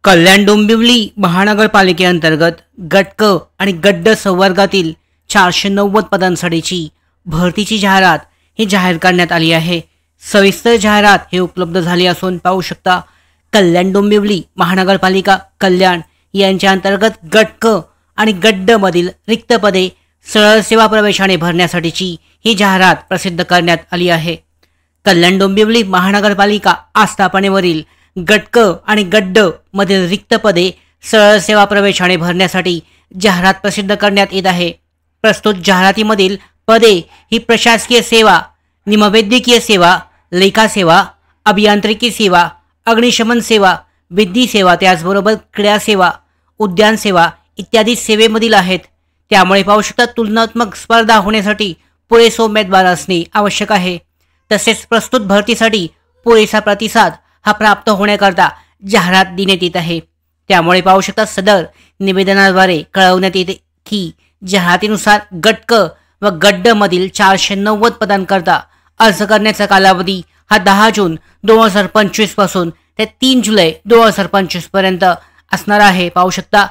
कल्याण डोंबिवली महानगरपालिकेअंतर्गत गट क आणि गट ड संवर्गातील 490 पदांसाठीची भरतीची जाहिरात ही जाहीर करण्यात आली आहे। सविस्तर जाहिरात हे उपलब्ध झाली असून पाहू शकता कल्याण डोंबिवली महानगरपालिका कल्याण यांच्या अंतर्गत गट क आणि गट ड मधील रिक्त पदे सरळ सेवा प्रवेशाने भरण्यासाठीची ही जाहिरात प्रसिद्ध करण्यात आली आहे। कल्याण डोंबिवली महानगरपालिका आस्थापनेवरील गट क आणि गट ड मधील रिक्त पदे सरळ सेवा प्रवेशाने भरण्यासाठी जाहिरात प्रसिद्ध करण्यात येत आहे। प्रस्तुत जाहिरातीमधील पदे ही प्रशासकीय सेवा, निमवैद्यकीय सेवा, लेखा सेवा, अभियांत्रिकी सेवा, अग्निशमन सेवा, विधी सेवा, त्याचबरोबर क्रीडा सेवा, उद्यान सेवा इत्यादी सेवेमधील आहेत। त्यामुळे पाहू शकता तुलनात्मक स्पर्धा होण्यासाठी पुरेसे उमेदवार असणे आवश्यक आहे। तसेच प्रस्तुत भरतीसाठी पुरेसा प्रतिसाद हा प्राप्त होण्याकरता जाहिरात देण्यात येत आहे। त्यामुळे पाहू शकता सदर निवेदनाद्वारे कळवण्यात येते की जाहिरातीनुसार गट क व गट ड मधील 490 पदांकरता अर्ज करण्याचा कालावधी हा 10 जून 2025 पासून ते 3 जुलै 2025 पर्यंत असणार आहे। पाहू शकता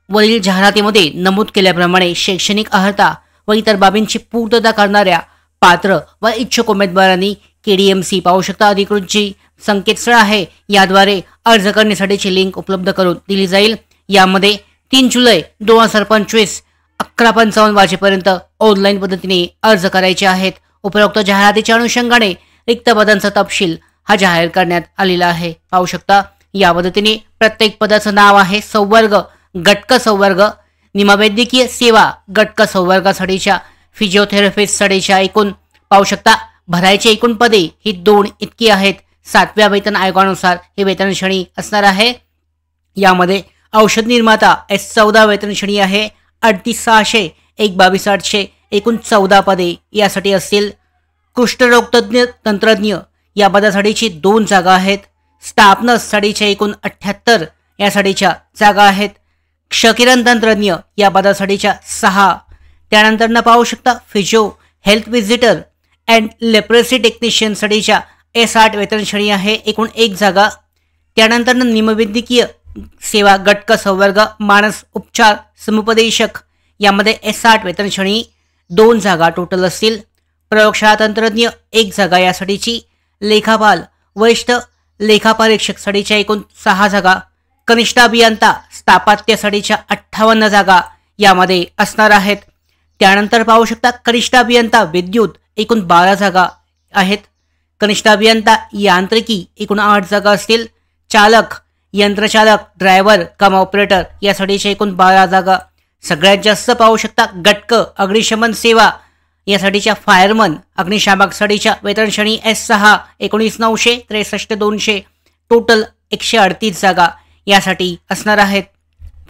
वरील जाहिरातीमध्ये नमूद केल्याप्रमाणे शैक्षणिक अर्हता व इतर बाबींची पूर्तता करणाऱ्या पात्र व इच्छुक उमेदवारांनी KDMC पाहू शकता अधिकृत जी संकेतस्थळ आहे याद्वारे अर्ज करण्यासाठीची लिंक उपलब्ध करून दिली जाईल। यामध्ये 3 जुलै 2025 11:55 वाजेपर्यंत ऑनलाईन पद्धतीने अर्ज करायचे आहेत। उपरोक्त जाहिरातीच्या अनुषंगाने रिक्त पदांचा तपशील हा जाहीर करण्यात आलेला आहे। पाहू शकता या पद्धतीने प्रत्येक पदाचं नाव आहे संवर्ग गट क संवर्ग, निमवैद्यकीय सेवा गट क संवर्गासाठीच्या फिजिओथेरपिस्टसाठीच्या एकूण पाहू शकता भरायची एकूण पदे ही 2 इतकी आहेत। 7व्या वेतन आयोगानुसार हे वेतन श्रेणी असणार आहे। यामध्ये औषध निर्माता S14 वेतन श्रेणी आहे 38,600 1,22,800 एकूण 14 पदे यासाठी असतील। कुष्ठरोग तज्ञ तंत्रज्ञ या पदासाठीची 2 जागा आहेत। स्टाफ नर्ससाठीच्या एकूण 78 यासाठीच्या जागा आहेत। क्षकिरण तंत्रज्ञ या पदासाठीच्या 6। त्यानंतर पाहू शकता physio health visitor and leprosy technician साठीच्या S8 वेतन श्रेणी आहे एकूण 1 जागा। त्यानंतर निमवैद्यकीय सेवा गट क संवर्ग मानस उपचार समुपदेशक यामध्ये S8 वेतन श्रेणी 2 जागा टोटल असतील। प्रयोगशाळा तंत्रज्ञ 1 जागा यासाठीची। लेखापाल वरिष्ठ लेखापरीक्षक साठीच्या एकूण 6 जागा। कनिष्ठ अभियंता स्थापत्यासाठीच्या 58 जागा यामध्ये असणार आहेत। त्यानंतर पाहू शकता कनिष्ठ अभियंता विद्युत एकूण 12 जागा आहेत। कनिष्ठ अभियंता यांत्रिकी एकूण 8 जागा असतील। चालक, यंत्रचालक, ड्रायव्हर कम ऑपरेटर यासाठीच्या एकूण 12 जागा। सगळ्यात जास्त पाहू शकता गट क अग्निशमन सेवा यासाठीच्या फायरमन अग्निशामकसाठीच्या वेतन श्रेणी S6 19,900 63,200 टोटल 138 जागा यासाठी असणार आहेत।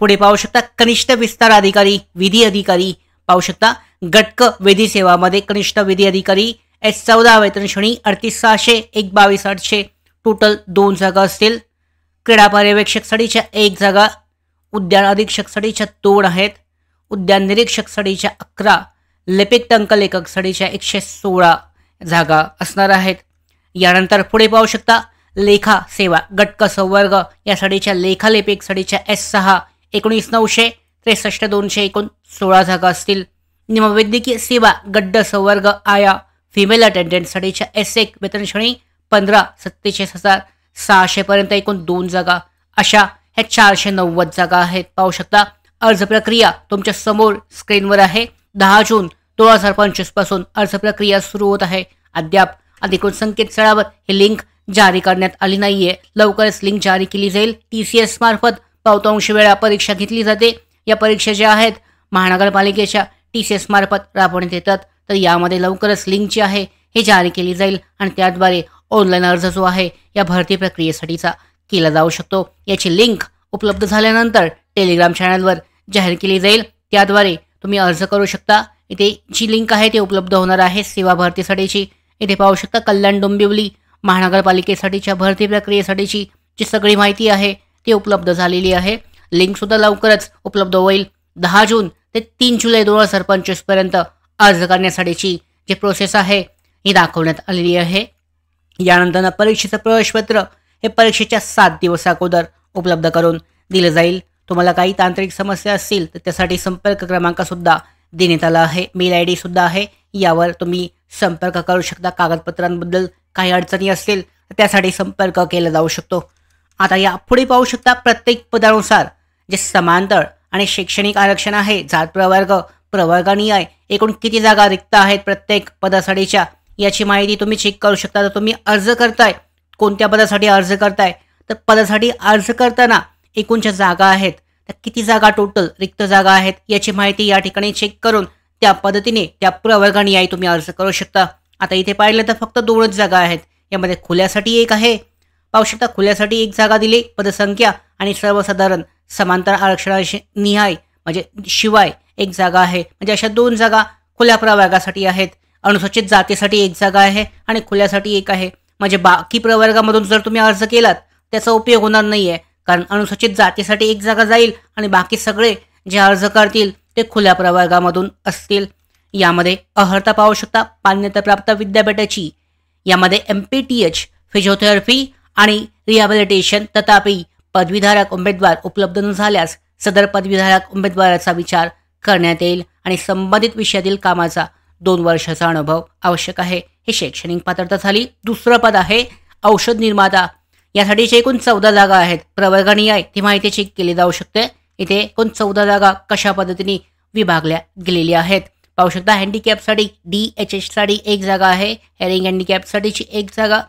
पुढे पाहू शकता कनिष्ठ विस्तार अधिकारी विधी अधिकारी पाहू शकता गट क विधी सेवामध्ये कनिष्ठ विधी अधिकारी S14 वेतन श्रेणी 38,600 1,22,800 टोटल 2 जागा असतील। क्रीडा पर्यवेक्षक साठीच्या 1 जागा। उद्यान अधीक्षक साठीच्या 2 आहेत। उद्यान निरीक्षक साठीच्या 11, लिपिक टंकलेखक साठीच्या 116 जागा असणार आहेत। यानंतर पुढे पाहू शकता लेखा सेवा गट क संवर्ग यासाठीच्या लेखालेपिक साठीच्या S6 19,900 63,200 एकूण 16 जागा असतील। निमवैद्यकीय सेवा गट ड संवर्ग आया फिमेल अटेंडंट साठीच्या S1 वेतन श्रेणी 15 47,600 पर्यंत एकूण 2 जागा। अशा ह्या 490 जागा आहेत। पाहू शकता अर्ज प्रक्रिया तुमच्या समोर स्क्रीनवर आहे। 10 जून 2025 पासून अर्ज प्रक्रिया सुरू होत आहे। अद्याप अधिकृत संकेतस्थळावर ही लिंक जारी करण्यात आली नाहीये। लवकरच लिंक जारी केली जाईल। TCS मार्फत बहुतांश वेळा परीक्षा घेतली जाते। या परीक्षा ज्या आहेत महानगरपालिकेच्या TCS मार्फत राबवण्यात येतात। तर यामध्ये लवकरच लिंक जी आहे हे जारी केली जाईल आणि त्याद्वारे ऑनलाईन अर्ज जो आहे या भरती प्रक्रियेसाठीचा केला जाऊ शकतो। याची लिंक उपलब्ध झाल्यानंतर टेलिग्राम चॅनलवर जाहीर केली जाईल। त्याद्वारे तुम्ही अर्ज करू शकता। इथे जी लिंक आहे ती उपलब्ध होणार आहे सेवा भरतीसाठीची। इथे पाहू शकता कल्याण डोंबिवली महानगरपालिकेसाठीच्या भरती प्रक्रियेसाठीची जी सगळी माहिती आहे ती उपलब्ध झालेली आहे। लिंक सुद्धा लवकरच उपलब्ध होईल। 10 जून ते 3 जुलै 2025 पर्यंत अर्ज करण्यासाठीची जी प्रोसेस आहे ही दाखवण्यात आलेली आहे। यानंतर परीक्षेचं प्रवेशपत्र हे परीक्षेच्या 7 दिवस अगोदर उपलब्ध करून दिलं जाईल. तुम्हाला काही तांत्रिक समस्या असतील तर त्यासाठी संपर्क क्रमांकसुद्धा देण्यात आला आहे. मेल आय डीसुद्धा आहे. यावर तुम्ही संपर्क करू शकता. कागदपत्रांबद्दल काही अडचणी असतील तर त्यासाठी संपर्क केला जाऊ शकतो. आता यापुढे पाहू शकता प्रत्येक पदानुसार जे समांतर आणि शैक्षणिक आरक्षण आहे, जात प्रवर्ग, प्रवर्गनिहाय एकूण किती जागा रिक्त आहेत प्रत्येक पदासाठीच्या याची माहिती तुम्ही चेक करू शकता. तर तुम्ही अर्ज करताय, कोणत्या पदासाठी अर्ज करताय, तर पदासाठी अर्ज करताना एकूण ज्या जागा आहेत त्या किती जागा टोटल रिक्त जागा आहेत याची माहिती या ठिकाणी चेक करून त्या पद्धतीने त्या प्रवर्गनिहाय तुम्ही अर्ज करू शकता. आता इथे पाहिलं तर फक्त 2च जागा आहेत. यामध्ये खुल्यासाठी एक आहे, पाहू शकता खुल्यासाठी एक जागा दिली पदसंख्या, आणि सर्वसाधारण समांतर आरक्षणाशी निहाय म्हणजे शिवाय एक जागा आहे. म्हणजे अशा 2 जागा खुल्या प्रवर्गासाठी आहेत. अनुसूचित जातीसाठी एक जागा आहे आणि खुल्यासाठी एक आहे. म्हणजे बाकी प्रवर्गामधून जर तुम्ही अर्ज केलात त्याचा उपयोग होणार नाहीये, कारण अनुसूचित जातीसाठी एक जागा जाईल आणि बाकी सगळे जे अर्ज करतील ते खुल्या प्रवर्गामधून असतील. यामध्ये अर्हता पाहू शकता मान्यताप्राप्त विद्यापीठाची. यामध्ये MPTH फिजिओथेरपी आणि रिहॅबिलिटेशन. तथापि पदवीधारक उमेदवार उपलब्ध न झाल्यास सदर पदवीधारक उमेदवाराचा विचार करण्यात येईल आणि संबंधित विषयातील कामाचा 2 वर्षाचा अनुभव आवश्यक आहे. ही शैक्षणिक पात्रता झाली. दुसरं पद आहे औषध निर्माता. यासाठीचे एकूण 14 जागा आहेत. प्रवर्गनिहाय ती माहिती चेक केली जाऊ शकते. इथे एकूण 14 जागा कशा पद्धतीने विभागल्या गेलेल्या आहेत पाहू शकता. हँडिकॅपसाठी DHH साठी एक जागा आहे. हेअरिंग हँडिकॅपसाठीची एक जागा.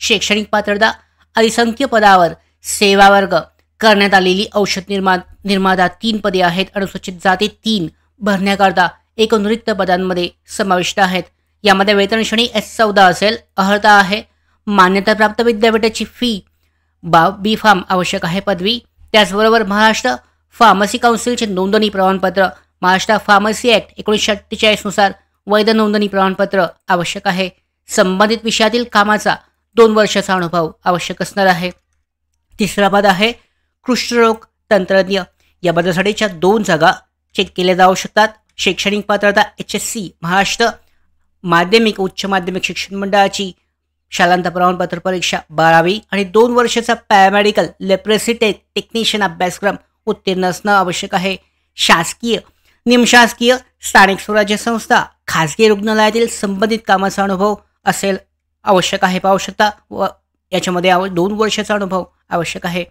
शैक्षणिक पात्रता असंख्य पदावर सेवा वर्ग करण्यात आलेली औषध निर्माता 3 पदे आहेत. अनुसूचित जाती 3 भरण्याकरता एकूण रिक्त पदांमध्ये समाविष्ट आहेत. यामध्ये वेतन श्रेणी S14 असेल. अर्हता आहे मान्यताप्राप्त विद्यापीठाची फी B.Pharm आवश्यक आहे पदवी. त्याचबरोबर महाराष्ट्र फार्मसी काउन्सिलचे नोंदणी प्रमाणपत्र, महाराष्ट्र फार्मसी ॲक्ट 1948 नुसार वैध नोंदणी प्रमाणपत्र आवश्यक आहे. संबंधित विषयातील कामाचा 2 वर्षाचा अनुभव आवश्यक असणार आहे. तिसरा पद आहे कुष्ठरोग तंत्रज्ञ. या पदासाठीच्या 2 जागा चेक केल्या जाऊ शकतात. शैक्षणिक पात्रता HSC महाराष्ट्र माध्यमिक उच्च माध्यमिक शिक्षण मंडळाची शालांत प्रमाणपत्र परीक्षा 12वी आणि 2 वर्षाचा पॅरामेडिकल लेप्रेसी टेक्निशियन अभ्यासक्रम उत्तीर्ण असणं आवश्यक आहे. शासकीय, निमशासकीय, स्थानिक स्वराज्य संस्था, खाजगी रुग्णालयातील संबंधित कामाचा अनुभव असेल आवश्यक आहे पाहू शकता. व याच्यामध्ये 2 वर्षाचा अनुभव आवश्यक आहे.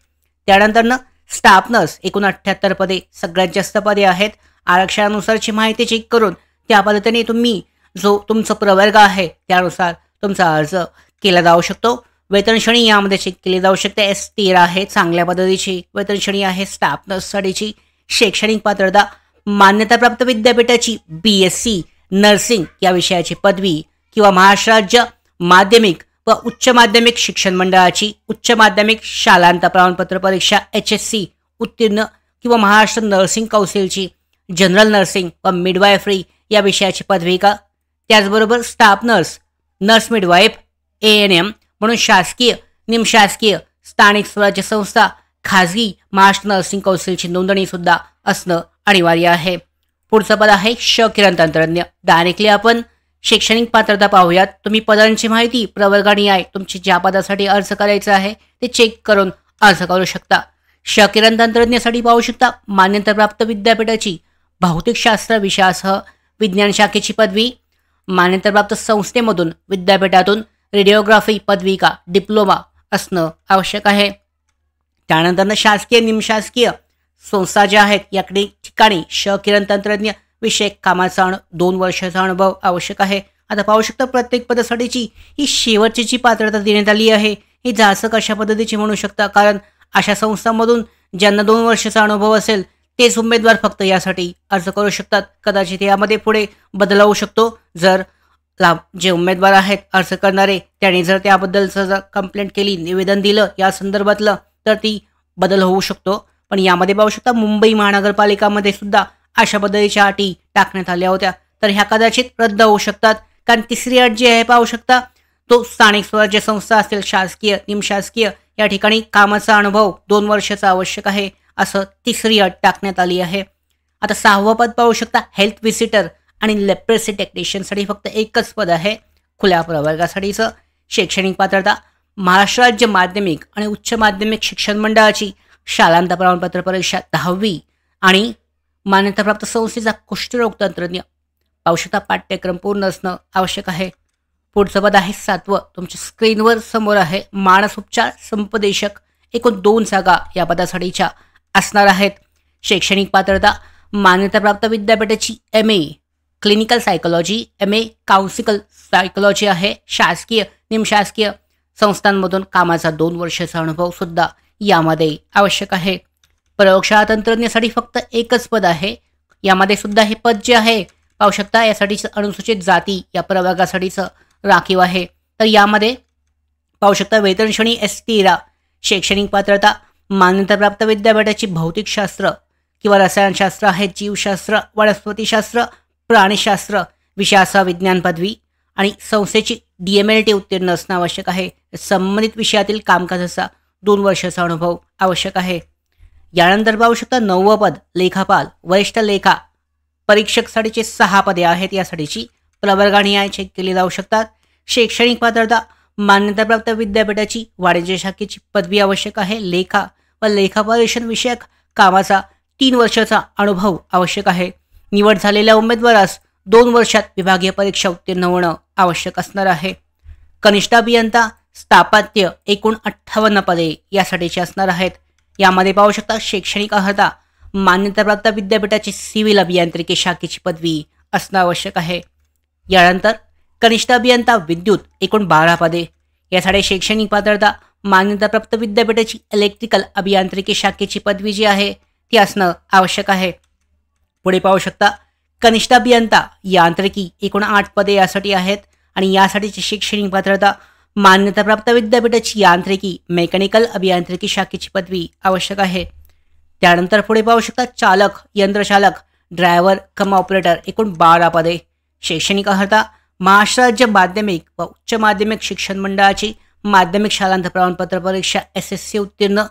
त्यानंतरनं स्टाफ नर्स एकूण 78 पदे सगळ्यात जास्त पदे आहेत. आरक्षणानुसारची माहिती चेक करून त्या पद्धतीने तुम्ही जो तुमचा प्रवर्ग आहे त्यानुसार तुमचा अर्ज केला जाऊ शकतो. वेतन श्रेणी यामध्ये चेक केली जाऊ शकते. S13 आहे. चांगल्या पद्धतीची वेतन श्रेणी आहे स्टाफ नर्ससाठीची. शैक्षणिक पात्रता मान्यताप्राप्त विद्यापीठाची BSc नर्सिंग या विषयाची पदवी किंवा महाराष्ट्र राज्य माध्यमिक व उच्च माध्यमिक शिक्षण मंडळाची उच्च माध्यमिक शालांत प्रमाणपत्र परीक्षा HSC उत्तीर्ण किंवा महाराष्ट्र नर्सिंग काउन्सिलची जनरल नर्सिंग व मिडवायफरी या विषयाची पदविका. त्याचबरोबर staff nurse, nurse midwife, ANM म्हणून शासकीय, निमशासकीय, स्थानिक स्वराज्य संस्था, खाजगी महाराष्ट्र नर्सिंग काउन्सिलची नोंदणीसुद्धा असणं अनिवार्य आहे. पुढचं पद आहे किरण तंत्रज्ञ. डायरेक्टली आपण शैक्षणिक पात्रता पाहूयात. तुम्ही पदांची माहिती प्रवर्गनिहाय तुमची ज्या पदासाठी अर्ज करायचं आहे ते चेक करून अर्ज करू शकता. किरण तंत्रज्ञासाठी पाहू शकता मान्यताप्राप्त विद्यापीठाची भौतिकशास्त्र विषयासह विज्ञान शाखेची पदवी, मान्यताप्राप्त संस्थेमधून विद्यापीठातून रेडिओग्राफी पदविका डिप्लोमा असणं आवश्यक आहे. त्यानंतर शासकीय, निमशासकीय संस्था ज्या आहेत या ठिकाणी किरण तंत्रज्ञ विषयक कामाचा 2 वर्षाचा अनुभव आवश्यक आहे. आता पाहू शकता प्रत्येक पदासाठीची ही शेवटची जी पात्रता देण्यात आली आहे ही जास्त कशा पद्धतीची म्हणू शकता, कारण अशा संस्थांमधून ज्यांना 2 वर्षाचा अनुभव असेल तेच उमेदवार फक्त यासाठी अर्ज करू शकतात. कदाचित यामध्ये पुढे बदल होऊ शकतो. जर जे उमेदवार आहेत अर्ज करणारे त्यांनी जर त्याबद्दलचं जर कंप्लेंट केली, निवेदन दिलं या संदर्भातलं, तर ती बदल होऊ शकतो. पण यामध्ये पाहू शकता मुंबई महानगरपालिकामध्ये सुद्धा अशा पद्धतीच्या अटी टाकण्यात आल्या होत्या, तर ह्या कदाचित रद्द होऊ शकतात. कारण तिसरी अट जी आहे पाहू शकता तो स्थानिक स्वराज्य संस्था असतील, शासकीय, निमशासकीय या ठिकाणी कामाचा अनुभव 2 वर्षाचा आवश्यक आहे असं तिसरी अट टाकण्यात आली आहे. आता 6वं पद पाहू शकता हेल्थ व्हिजिटर आणि लेप्रेसी टेक्निशियनसाठी फक्त एकच पद आहे खुल्या प्रवर्गासाठीचं. शैक्षणिक पात्रता महाराष्ट्र राज्य माध्यमिक आणि उच्च माध्यमिक शिक्षण मंडळाची शालांत प्रमाणपत्र परीक्षा 10वी आणि मान्यताप्राप्त संस्थेचा कुष्ठरोग तंत्रज्ञ. पाहू शकता पाठ्यक्रम पूर्ण असणं आवश्यक आहे. पुढचं पद आहे 7वं, तुमच्या स्क्रीनवर समोर आहे मानसोपचार संपदेशक. एकूण 2 जागा या पदासाठीच्या असणार आहेत. शैक्षणिक पात्रता मान्यताप्राप्त विद्यापीठाची MA clinical psychology, MA counselling psychology आहे. शासकीय निमशासकीय संस्थांमधून कामाचा 2 वर्षाचा अनुभव सुद्धा यामध्ये आवश्यक आहे. प्रयोगशाळा तंत्रज्ञासाठी फक्त एकच पद आहे. यामध्ये सुद्धा हे पद जे आहे पाहू शकता यासाठीचं अनुसूचित जाती या प्रवर्गासाठीचं राखीव आहे. तर यामध्ये पाहू शकता वेतन श्रेणी S13. शैक्षणिक पात्रता मान्यताप्राप्त विद्यापीठाची भौतिकशास्त्र किंवा रसायनशास्त्र आहे, जीवशास्त्र, वनस्पतीशास्त्र, प्राणीशास्त्र विषयासह विज्ञान पदवी आणि संस्थेची DMLT उत्तीर्ण असणं आवश्यक आहे. संबंधित विषयातील कामकाजाचा 2 वर्षाचा अनुभव आवश्यक आहे. यानंतर पाहू शकता 9वं पद लेखापाल वरिष्ठ लेखा परीक्षकसाठीचे 6 पदे आहेत. यासाठीची प्रवर्गानिहाय चेक केली जाऊ शकतात. शैक्षणिक पात्रता मान्यताप्राप्त विद्यापीठाची वाणिज्य शाखेची पदवी आवश्यक आहे. लेखा व लेखापरीक्षण विषयक कामाचा 3 वर्षाचा अनुभव आवश्यक आहे. निवड झालेल्या उमेदवारास 2 वर्षात विभागीय परीक्षा उत्तीर्ण होणं आवश्यक असणार आहे. कनिष्ठ अभियंता स्थापत्य एकूण 58 पदे यासाठीची असणार आहेत. यामध्ये पाहू शकता शैक्षणिक अर्हता मान्यताप्राप्त विद्यापीठाची सिव्हिल अभियांत्रिकी शाखेची पदवी असणं आवश्यक आहे. यानंतर कनिष्ठ अभियंता विद्युत एकूण 12 पदे. यासाठी शैक्षणिक पात्रता मान्यताप्राप्त विद्यापीठाची इलेक्ट्रिकल अभियांत्रिकी शाखेची पदवी जी आहे ती असणं आवश्यक आहे. पुढे पाहू शकता कनिष्ठ अभियंता यांत्रिकी एकूण 8 पदे यासाठी आहेत आणि यासाठीची शैक्षणिक पात्रता मान्यताप्राप्त विद्यापीठाची यांत्रिकी मेकॅनिकल अभियांत्रिकी शाखेची पदवी आवश्यक आहे. त्यानंतर पुढे पाहू शकता चालक यंत्रचालक ड्रायव्हर कम ऑपरेटर एकूण 12 पदे. शैक्षणिक अर्हता महाराष्ट्र राज्य माध्यमिक व उच्च माध्यमिक शिक्षण मंडळाची माध्यमिक शालांत प्रमाणपत्र परीक्षा SSC उत्तीर्ण,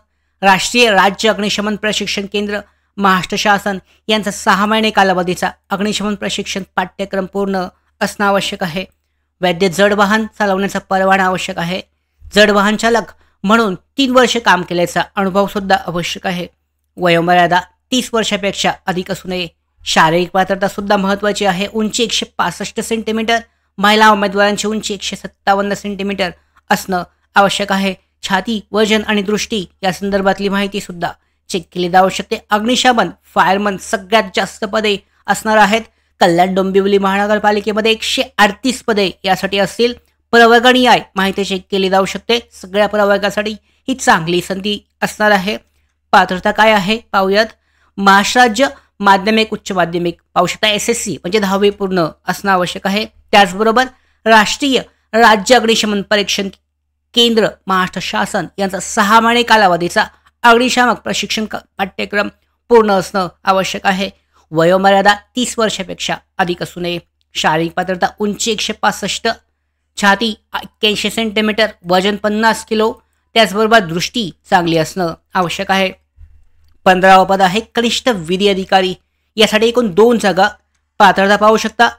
राष्ट्रीय राज्य अग्निशमन प्रशिक्षण केंद्र महाराष्ट्र शासन यांचा 6 महिने कालावधीचा अग्निशमन प्रशिक्षण पाठ्यक्रम पूर्ण असणं आवश्यक आहे. वैद्य जड वाहन चालवण्याचा परवाना आवश्यक आहे. जड वाहन चालक म्हणून 3 वर्ष काम केल्याचा अनुभव सुद्धा आवश्यक आहे. वयोमर्यादा 30 वर्षापेक्षा अधिक असू नये. शारीरिक पात्रता सुद्धा महत्त्वाची आहे. उंची 165 सेंटीमीटर, महिला उमेदवारांची उंची 157 सेंटीमीटर असणं आवश्यक आहे. छाती, वजन आणि दृष्टी या संदर्भातली माहिती सुद्धा चेक केली जाऊ शकते. अग्निशमन फायरमन सगळ्यात जास्त पदे असणार आहेत. कल्याण डोंबिवली महानगरपालिकेमध्ये 138 पदे यासाठी असतील. प्रवर्गनिहाय माहिती चेक केली जाऊ शकते. सगळ्या प्रवर्गासाठी ही चांगली संधी असणार आहे. पात्रता काय आहे पाहूयात. महाराष्ट्र राज्य माध्यमिक उच्च माध्यमिक पाहू शकता SSC म्हणजे 10वी पूर्ण असणं आवश्यक आहे. त्याचबरोबर राष्ट्रीय राज्य अग्निशमन परीक्षण केंद्र महाराष्ट्र शासन यांचा 6 महिने कालावधीचा अग्निशामक प्रशिक्षण पाठ्यक्रम पूर्ण असणं आवश्यक आहे. वयोमर्यादा 30 वर्षापेक्षा अधिक असू नये. शारीरिक पात्रता उंची 165, छाती 81 सेंटीमीटर, वजन 50 किलो. त्याचबरोबर दृष्टी चांगली असणं आवश्यक आहे. 15वं पद आहे कनिष्ठ विधी अधिकारी. यासाठी एकूण 2 जागा. पात्रता पाहू शकता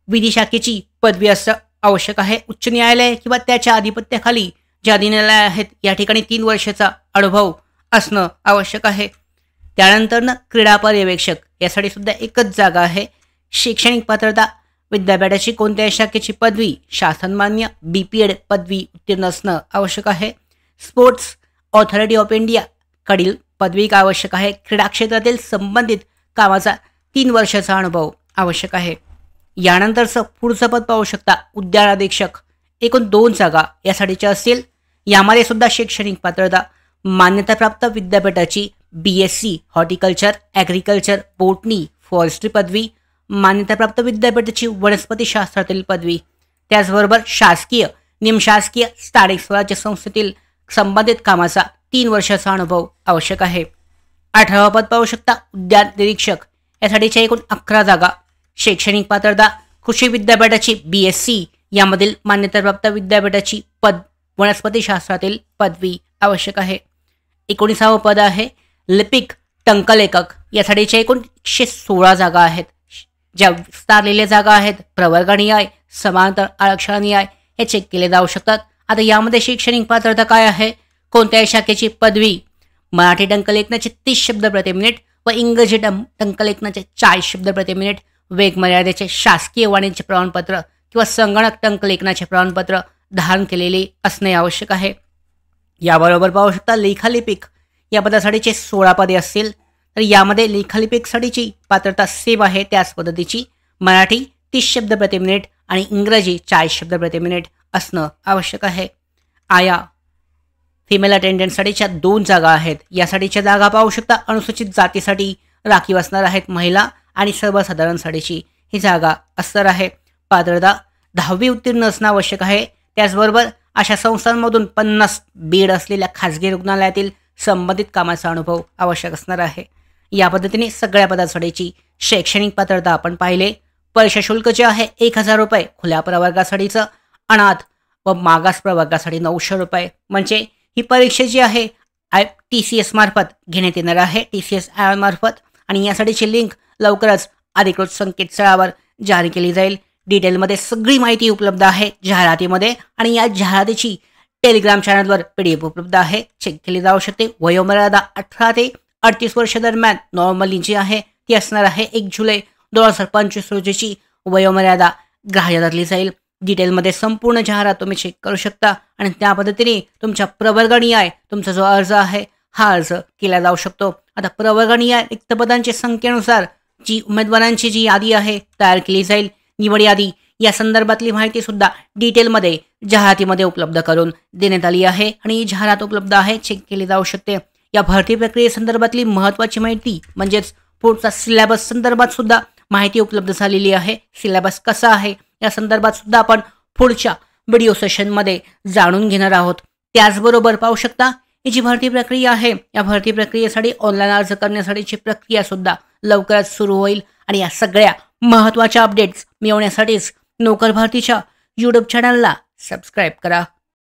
विधी शाखेची पदवी असणं आवश्यक आहे. उच्च न्यायालय किंवा त्याच्या आधिपत्याखाली ज्या न्यायालय आहेत या ठिकाणी 3 वर्षाचा अनुभव असणं आवश्यक आहे. त्यानंतर क्रीडा पर्यवेक्षक यासाठी सुद्धा एकच जागा आहे. शैक्षणिक पात्रता विद्यापीठाची कोणत्याही शाखेची पदवी शासनमान्य BPEd पदवी उत्तीर्ण असणं आवश्यक आहे. स्पोर्ट्स ऑथॉरिटी ऑफ इंडिया कडील पदवी आवश्यक आहे. क्रीडा क्षेत्रातील संबंधित कामाचा 3 वर्षाचा अनुभव आवश्यक आहे. यानंतरचं पुढचं पद पाहू शकता उद्यान अधीक्षक. एकूण 2 जागा यासाठीच्या असतील. यामध्ये सुद्धा शैक्षणिक पात्रता मान्यताप्राप्त विद्यापीठाची BSc horticulture agriculture botany forestry पदवी, मान्यताप्राप्त विद्यापीठाची वनस्पतीशास्त्रातील पदवी. त्याचबरोबर शासकीय निमशासकीय स्थानिक स्वराज्य संस्थेतील संबंधित कामाचा 3 वर्षाचा अनुभव आवश्यक आहे. 18वं पद पाहू शकता उद्यान निरीक्षक. यासाठीच्या एकूण 11 जागा. शैक्षणिक पात्रता कृषी विद्यापीठाची BSc यामधील मान्यताप्राप्त विद्यापीठाची वनस्पतीशास्त्रातील पदवी आवश्यक आहे. 19वं पद आहे लिपिक टंकलेखक. यासाठीच्या एकूण 116 जागा आहेत. ज्या विस्तारलेल्या जागा आहेत प्रवर्गनिहाय समांतर आरक्षणनिहाय हे चेक केले जाऊ शकतात. आता यामध्ये शैक्षणिक पात्रता काय आहे, कोणत्याही शाखेची पदवी मराठी टंकलेखनाचे 30 शब्द प्रति मिनिट व इंग्रजी टंकलेखनाचे 40 शब्द प्रति मिनिट, वेग मर्यादेचे शासकीय वाणिज्य प्रमाणपत्र किंवा संगणक टंकलेखनाचे प्रमाणपत्र धारण केलेले असणे आवश्यक आहे. याबरोबर पाहू शकता लेखालिपिक या पदासाठीचे 16 पदे असतील. तर यामध्ये लेखालिपिकसाठीची पात्रता सेम आहे त्याच पद्धतीची. मराठी 30 शब्द प्रति मिनिट आणि इंग्रजी 40 शब्द प्रति मिनिट असणं आवश्यक आहे. आया फिमेल अटेंडंटसाठीच्या 2 जागा आहेत. यासाठीच्या जागा पाहू शकता अनुसूचित जातीसाठी राखीव असणार आहेत. महिला आणि सर्वसाधारणसाठीची ही जागा असणार आहे. पात्रता 10वी उत्तीर्ण असणं आवश्यक आहे. त्याचबरोबर अशा संस्थांमधून 50 बेड असलेल्या खाजगी रुग्णालयातील संबंधित कामाचा अनुभव आवश्यक असणार आहे. या पद्धतीने सगळ्या पदासाठीची शैक्षणिक पात्रता आपण पाहिले. परीक्षा शुल्क जे आहे 1000 रुपये खुल्या प्रवर्गासाठीचं, अनाथ व मागास प्रवर्गासाठी 900 रुपये. म्हणजे ही परीक्षा जी आहे TCS मार्फत घेण्यात येणार आहे, TCS मार्फत. आणि यासाठीची लिंक लवकरच अधिकृत संकेतस्थळावर जारी केली जाईल. डिटेलमध्ये सगळी माहिती उपलब्ध आहे जाहिरातीमध्ये आणि या जाहिरातीची टेलिग्राम चॅनलवर PDF उपलब्ध आहे, चेक केली जाऊ शकते. वयोमर्यादा 18 ते 38 वर्ष दरम्यान नॉर्मली जी आहे ती असणार आहे. 1 जुलै 2025 रोजीची वयोमर्यादा ग्राह्य धरली जाईल. डिटेलमध्ये संपूर्ण जाहिरात तुम्ही चेक करू शकता आणि त्या पद्धतीने तुमच्या प्रवर्गनिहाय तुमचा जो अर्ज आहे हा अर्ज केला जाऊ शकतो. आता प्रवर्गनिहाय रिक्त पदांच्या संख्येनुसार जी उमेदवारांची जी यादी आहे तयार केली जाईल. निवड यादी या संदर्भातली माहिती सुद्धा डिटेलमध्ये जाहिरातीमध्ये उपलब्ध करून देण्यात आली आहे आणि ही जाहिरात उपलब्ध आहे, चेक केली जाऊ शकते. या भरती प्रक्रियेसंदर्भातली महत्त्वाची माहिती म्हणजेच पुढचा सिलेबस संदर्भात सुद्धा माहिती उपलब्ध झालेली आहे. सिलेबस कसा आहे या संदर्भात सुद्धा आपण पुढच्या व्हिडिओ सेशनमध्ये जाणून घेणार आहोत. त्याचबरोबर पाहू शकता ही जी भरती प्रक्रिया आहे या भरती प्रक्रियेसाठी ऑनलाईन अर्ज करण्यासाठीची प्रक्रिया सुद्धा लवकरच सुरू होईल. आणि या सगळ्या महत्त्वाच्या अपडेट्स मिळवण्यासाठीच नोकर भरतीच्या YouTube चॅनलला सबस्क्राईब करा.